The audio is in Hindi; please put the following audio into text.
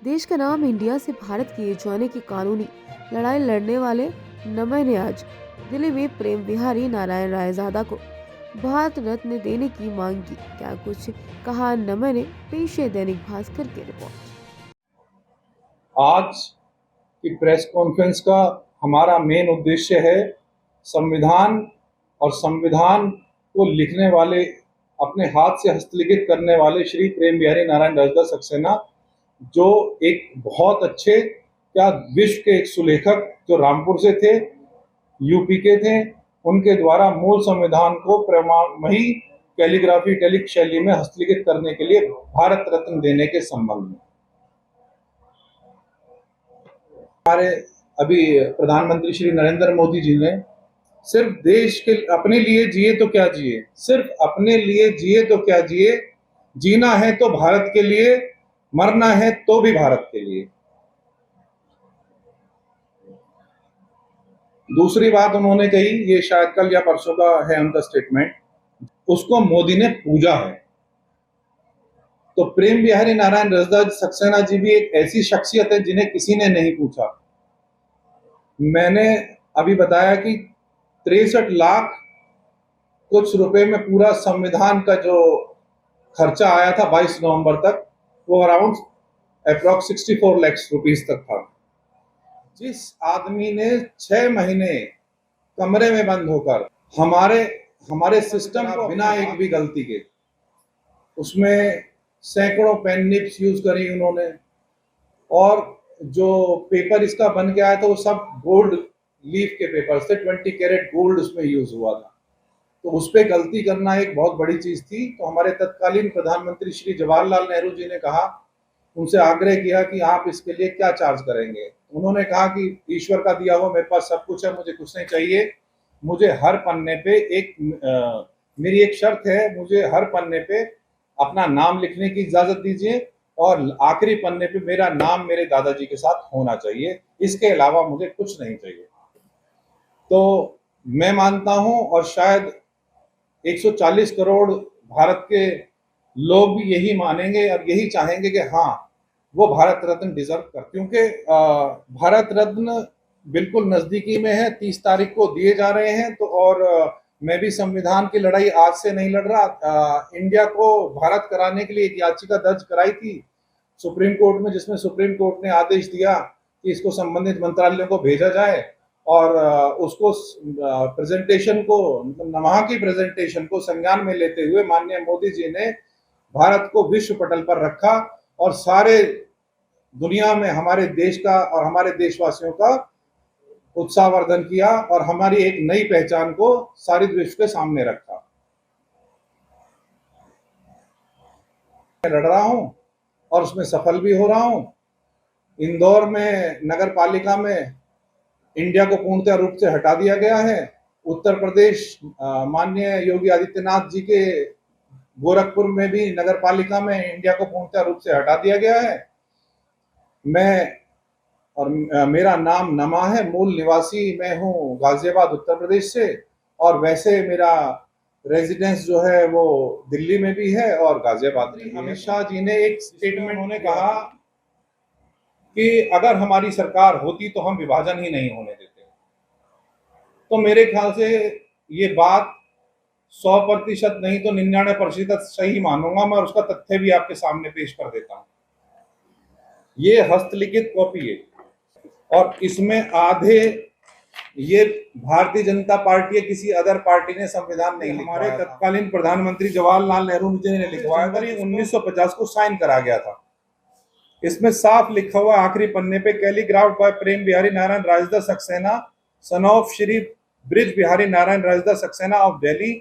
देश का नाम इंडिया से भारत किए जाने की कानूनी लड़ाई लड़ने वाले नमय ने आज दिल्ली में प्रेम बिहारी नारायण रायजादा को भारत रत्न देने की मांग की। क्या कुछ कहा नमय ने, पेश है दैनिक भास्कर की रिपोर्ट। आज की प्रेस कॉन्फ्रेंस का हमारा मेन उद्देश्य है संविधान और संविधान को लिखने वाले, अपने हाथ से हस्तलिखित करने वाले श्री प्रेम बिहारी नारायण रायजादा सक्सेना, जो एक बहुत अच्छे, क्या विश्व के एक सुलेखक जो रामपुर से थे, यूपी के थे, उनके द्वारा मूल संविधान को प्रमाणमयी कैलीग्राफी इटैलिक शैली में हस्तलिखित करने के लिए भारत रत्न देने के संबंध में हमारे अभी प्रधानमंत्री श्री नरेंद्र मोदी जी ने सिर्फ देश के अपने लिए जिए तो क्या जिए, सिर्फ अपने लिए जिए तो क्या जिए, जीना है तो भारत के लिए, मरना है तो भी भारत के लिए। दूसरी बात उन्होंने कही, ये शायद कल या परसों का है उनका स्टेटमेंट, उसको मोदी ने पूजा है। तो प्रेम बिहारी नारायण रायजादा सक्सेना जी भी एक ऐसी शख्सियत है जिन्हें किसी ने नहीं पूछा। मैंने अभी बताया कि 63 लाख कुछ रुपए में पूरा संविधान का जो खर्चा आया था 22 नवंबर तक, वो अराउंड अप्रॉक्स 64 लाख रुपीस तक था। जिस आदमी ने 6 महीने कमरे में बंद होकर हमारे सिस्टम को बिना एक भी गलती के, उसमें सैकड़ों पेन निप्स यूज करी उन्होंने, और जो पेपर इसका बन के आया था वो सब गोल्ड लीफ के पेपर थे, 20 कैरेट गोल्ड उसमें यूज हुआ था। तो उस पर गलती करना एक बहुत बड़ी चीज थी। तो हमारे तत्कालीन प्रधानमंत्री श्री जवाहरलाल नेहरू जी ने कहा, उनसे आग्रह किया कि आप इसके लिए क्या चार्ज करेंगे। उन्होंने कहा कि ईश्वर का दिया हुआ मेरे पास सब कुछ है, मुझे कुछ नहीं चाहिए, मुझे हर पन्ने पे मेरी एक शर्त है, मुझे हर पन्ने पे अपना नाम लिखने की इजाजत दीजिए और आखिरी पन्ने पे मेरा नाम मेरे दादाजी के साथ होना चाहिए, इसके अलावा मुझे कुछ नहीं चाहिए। तो मैं मानता हूं, और शायद 140 करोड़ भारत के लोग भी यही मानेंगे और यही चाहेंगे कि हाँ, वो भारत रत्न डिजर्व कर, क्योंकि भारत रत्न बिल्कुल नजदीकी में है, 30 तारीख को दिए जा रहे हैं। तो और मैं भी संविधान की लड़ाई आज से नहीं लड़ रहा। इंडिया को भारत कराने के लिए एक याचिका दर्ज कराई थी सुप्रीम कोर्ट में, जिसमें सुप्रीम कोर्ट ने आदेश दिया कि इसको संबंधित मंत्रालयों को भेजा जाए और उसको प्रेजेंटेशन को, मतलब वहां की प्रेजेंटेशन को संज्ञान में लेते हुए माननीय मोदी जी ने भारत को विश्व पटल पर रखा और सारे दुनिया में हमारे देश का और हमारे देशवासियों का उत्साहवर्धन किया और हमारी एक नई पहचान को सारे विश्व के सामने रखा। मैं लड़ रहा हूं और उसमें सफल भी हो रहा हूं। इंदौर में नगर पालिका में इंडिया को पूर्णतः रूप से हटा दिया गया है। उत्तर प्रदेश माननीय योगी आदित्यनाथ जी के गोरखपुर में भी नगर पालिका में इंडिया को पूर्णतः रूप से हटा दिया गया है। मेरा नाम नमा है, मूल निवासी मैं हूँ गाजियाबाद उत्तर प्रदेश से, और वैसे मेरा रेजिडेंस जो है वो दिल्ली में भी है और गाजियाबाद में। अमित शाह जी ने एक स्टेटमेंट उन्होंने कहा कि अगर हमारी सरकार होती तो हम विभाजन ही नहीं होने देते। तो मेरे ख्याल से ये बात 100% नहीं तो 99% सही मानूंगा मैं, और उसका तथ्य भी आपके सामने पेश कर देता हूं। ये हस्तलिखित कॉपी है और इसमें आधे ये भारतीय जनता पार्टी या किसी अदर पार्टी ने संविधान नहीं लिखवाया। हमारे तत्कालीन प्रधानमंत्री जवाहरलाल नेहरू जी ने लिखवाया था, 1950 को साइन करा गया था। इसमें साफ लिखा हुआ आखिरी पन्ने पे, calligraphed by Prem Bihari Narayan Raizada Saxena, son of Shri Brij Bihari Narayan Raizada Saxena of Delhi.